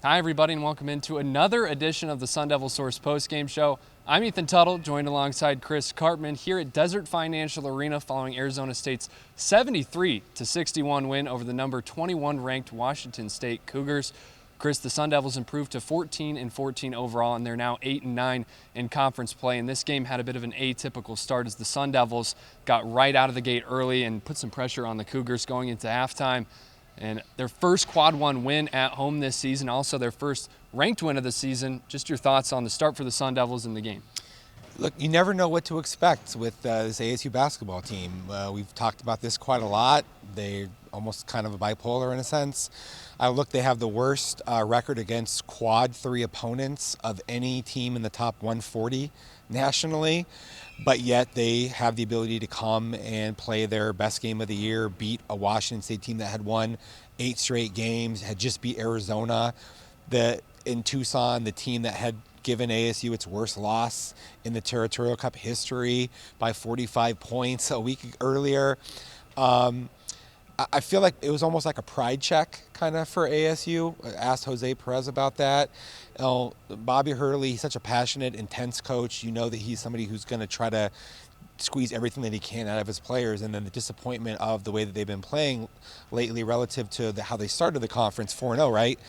Hi, everybody, and welcome into another edition of the SunDevilSource Postgame Show. I'm Ethan Tuttle, joined alongside Chris Cartman here at Desert Financial Arena following Arizona State's 73-61 win over the number 21 ranked Washington State Cougars. Chris, the Sun Devils improved to 14-14 overall, and they're now 8-9 in conference play. And this game had a bit of an atypical start as the Sun Devils got right out of the gate early and put some pressure on the Cougars going into halftime. And their first Quad 1 win at home this season, also their first ranked win of the season. Just your thoughts on the start for the Sun Devils in the game. Look, you never know what to expect with this ASU basketball team. We've talked about this quite a lot. They're almost kind of a bipolar in a sense. They have the worst record against Quad 3 opponents of any team in the top 140 nationally, but yet they have the ability to come and play their best game of the year, beat a Washington State team that had won 8 straight games, had just beat Arizona in Tucson, the team that had given ASU its worst loss in the Territorial Cup history by 45 points a week earlier. I feel like it was almost like a pride check kind of for ASU. I asked Jose Perez about that. Bobby Hurley, he's such a passionate, intense coach. You know that he's somebody who's going to try to squeeze everything that he can out of his players, and then the disappointment of the way that they've been playing lately relative to how they started the conference 4-0, right?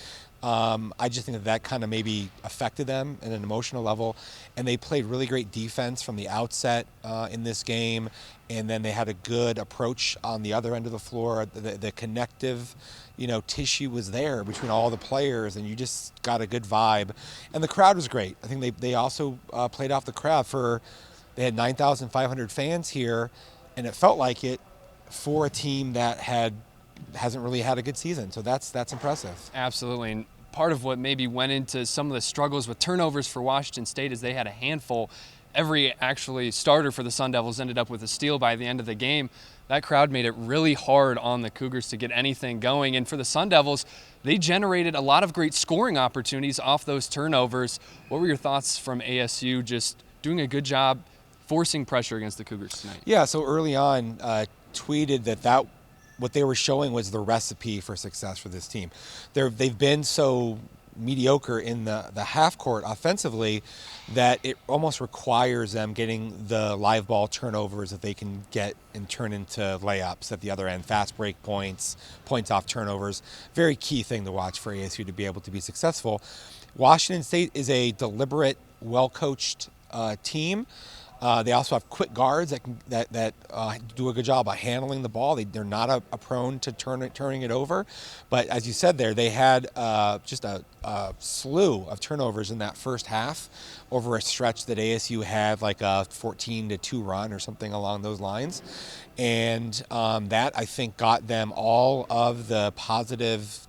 I just think that kind of maybe affected them at an emotional level, and they played really great defense from the outset in this game, and then they had a good approach on the other end of the floor. The connective, tissue was there between all the players, and you just got a good vibe, and the crowd was great. I think they also played off the crowd. They had 9,500 fans here, and it felt like it for a team that hasn't really had a good season. So that's impressive. Absolutely. And part of what maybe went into some of the struggles with turnovers for Washington State is they had a handful. Every actually starter for the Sun Devils ended up with a steal by the end of the game. That crowd made it really hard on the Cougars to get anything going. And for the Sun Devils, they generated a lot of great scoring opportunities off those turnovers. What were your thoughts from ASU just doing a good job forcing pressure against the Cougars tonight? Yeah, so early on, tweeted that what they were showing was the recipe for success for this team. They've been so mediocre in the half court offensively that it almost requires them getting the live ball turnovers that they can get and turn into layups at the other end, fast break points off turnovers. Very key thing to watch for ASU to be able to be successful. Washington State is a deliberate, well-coached team. They also have quick guards that do a good job of handling the ball. They're not prone to turning it over. But as you said there, they had just a slew of turnovers in that first half over a stretch that ASU had like a 14-2 run or something along those lines. And that, I think, got them all of the positive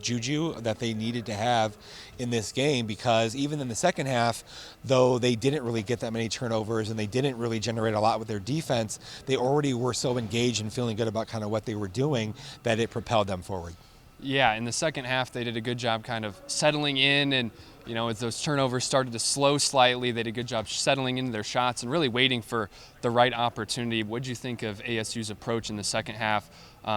juju that they needed to have in this game, because even in the second half, though they didn't really get that many turnovers and they didn't really generate a lot with their defense, they already were so engaged and feeling good about kind of what they were doing that it propelled them forward. Yeah, in the second half, they did a good job kind of settling in, and as those turnovers started to slow slightly, they did a good job settling into their shots and really waiting for the right opportunity. What did you think of ASU's approach in the second half,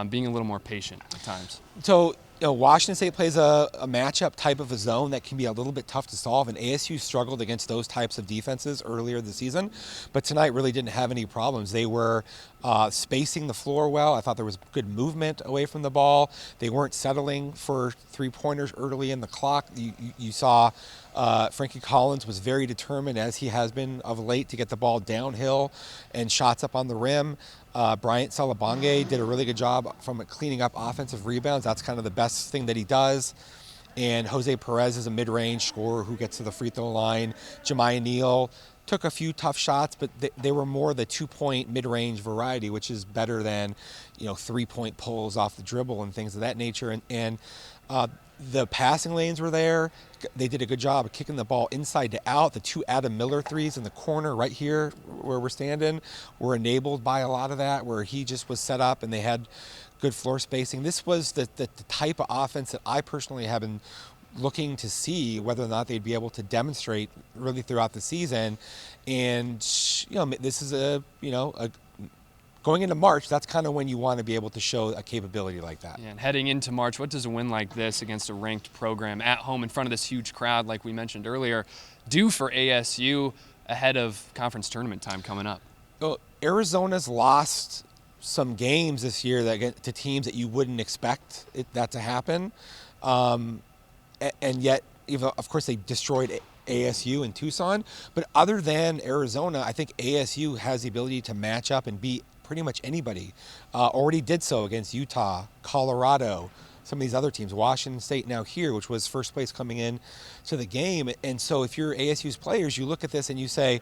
being a little more patient at times? So, Washington State plays a matchup type of a zone that can be a little bit tough to solve, and ASU struggled against those types of defenses earlier this season, but tonight really didn't have any problems. They were spacing the floor well. I thought there was good movement away from the ball. They weren't settling for three-pointers early in the clock. You saw Frankie Collins was very determined, as he has been of late, to get the ball downhill and shots up on the rim. Bryant Salabange did a really good job from cleaning up offensive rebounds. That's kind of the best thing that he does. And Jose Perez is a mid-range scorer who gets to the free throw line. Jemiah Neal took a few tough shots, but they were more the 2-point mid-range variety, which is better than 3-point pulls off the dribble and things of that nature. And the passing lanes were there. They did a good job of kicking the ball inside to out. The 2 Adam Miller threes in the corner right here where we're standing were enabled by a lot of that, where he just was set up and they had good floor spacing. This was the type of offense that I personally have been looking to see whether or not they'd be able to demonstrate really throughout the season. And this is a going into March, that's kind of when you want to be able to show a capability like that. Yeah, and heading into March, what does a win like this against a ranked program at home in front of this huge crowd, like we mentioned earlier, do for ASU ahead of conference tournament time coming up? Well, Arizona's lost some games this year that get to teams that you wouldn't expect that to happen, and yet, even of course, they destroyed ASU in Tucson. But other than Arizona, I think ASU has the ability to match up and beat pretty much anybody. Already did so against Utah, Colorado, some of these other teams, Washington State now here, which was first place coming in to the game. And so if you're ASU's players, you look at this and you say,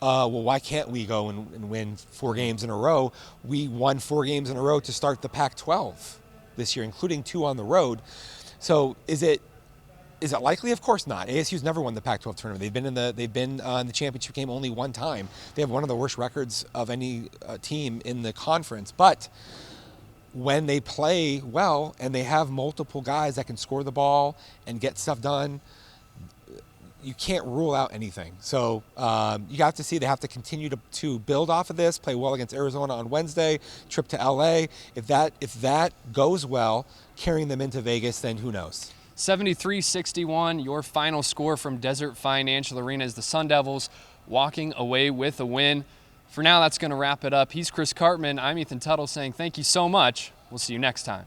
well, why can't we go and win 4 games in a row? We won 4 games in a row to start the Pac-12 this year, including 2 on the road. So is it likely? Of course not. ASU's never won the Pac-12 tournament. They've been in the championship game only one time. They have one of the worst records of any team in the conference. But when they play well and they have multiple guys that can score the ball and get stuff done, you can't rule out anything. So you have to see, they have to continue to build off of this, play well against Arizona on Wednesday, trip to LA. If that goes well, carrying them into Vegas, then who knows? 73-61, your final score from Desert Financial Arena is the Sun Devils walking away with a win. For now, that's going to wrap it up. He's Chris Cartman. I'm Ethan Tuttle saying thank you so much. We'll see you next time.